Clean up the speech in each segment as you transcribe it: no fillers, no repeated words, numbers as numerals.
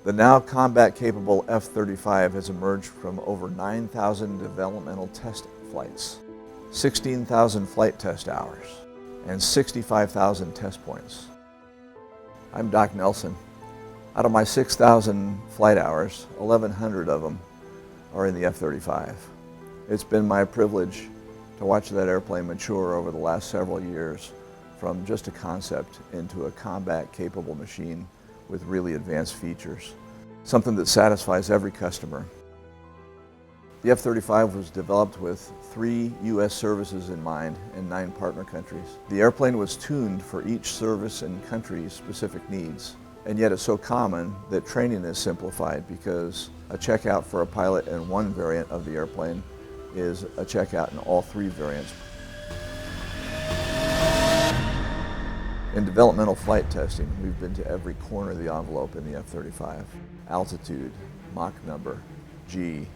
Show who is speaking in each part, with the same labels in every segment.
Speaker 1: The now combat-capable F-35 has emerged from over 9,000 developmental test flights, 16,000 flight test hours, and 65,000 test points. I'm Doc Nelson. Out of my 6,000 flight hours, 1,100 of them are in the F-35. It's been my privilege to watch that airplane mature over the last several years from just a concept into a combat-capable machine with really advanced features, something that satisfies every customer. The F-35 was developed with 3 U.S. services in mind and 9 partner countries. The airplane was tuned for each service and country's specific needs, and yet it's so common that training is simplified because a checkout for a pilot in one variant of the airplane is a checkout in all 3 variants. In developmental flight testing, we've been to every corner of the envelope in the F-35. Altitude, Mach number, G,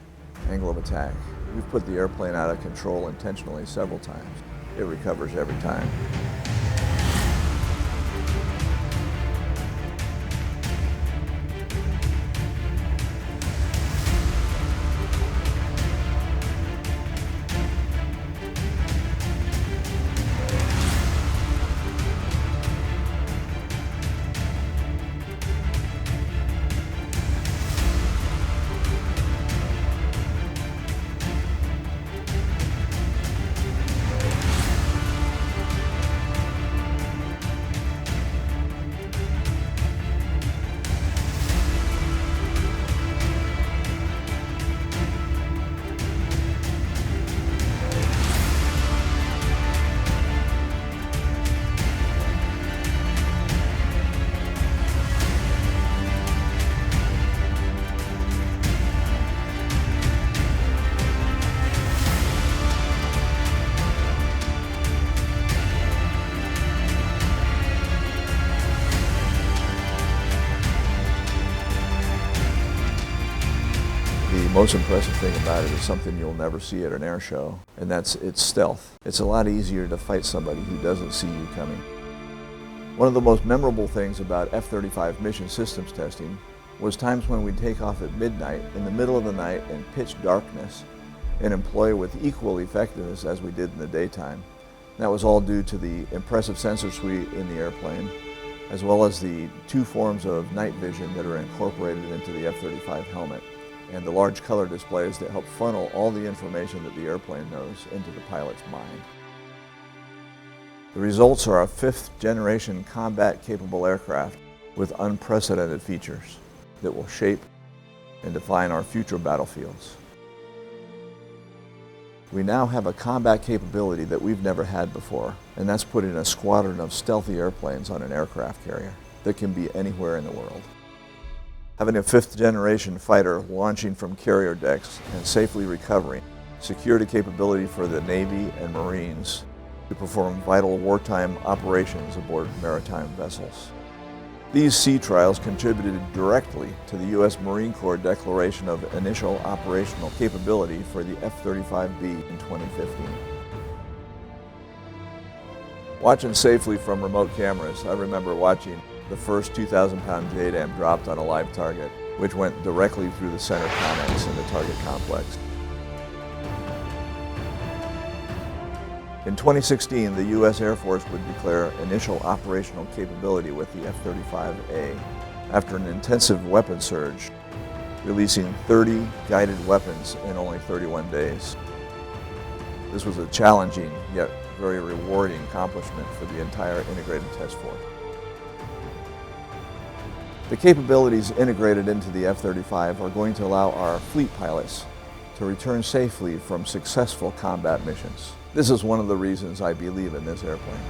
Speaker 1: angle of attack. We've put the airplane out of control intentionally several times. It recovers every time. The most impressive thing about it is something you'll never see at an air show, and that's its stealth. It's a lot easier to fight somebody who doesn't see you coming. One of the most memorable things about F-35 mission systems testing was times when we'd take off at midnight, in the middle of the night in pitch darkness, and employ with equal effectiveness as we did in the daytime. That was all due to the impressive sensor suite in the airplane, as well as the 2 forms of night vision that are incorporated into the F-35 helmet, and the large color displays that help funnel all the information that the airplane knows into the pilot's mind. The results are a 5th-generation combat-capable aircraft with unprecedented features that will shape and define our future battlefields. We now have a combat capability that we've never had before, and that's putting a squadron of stealthy airplanes on an aircraft carrier that can be anywhere in the world. Having a 5th-generation fighter launching from carrier decks and safely recovering secured a capability for the Navy and Marines to perform vital wartime operations aboard maritime vessels. These sea trials contributed directly to the U.S. Marine Corps declaration of initial operational capability for the F-35B in 2015. Watching safely from remote cameras, I remember watching the first 2,000-pound JDAM dropped on a live target, which went directly through the center connects in the target complex. In 2016, the U.S. Air Force would declare initial operational capability with the F-35A after an intensive weapon surge, releasing 30 guided weapons in only 31 days. This was a challenging yet very rewarding accomplishment for the entire integrated test force. The capabilities integrated into the F-35 are going to allow our fleet pilots to return safely from successful combat missions. This is one of the reasons I believe in this airplane.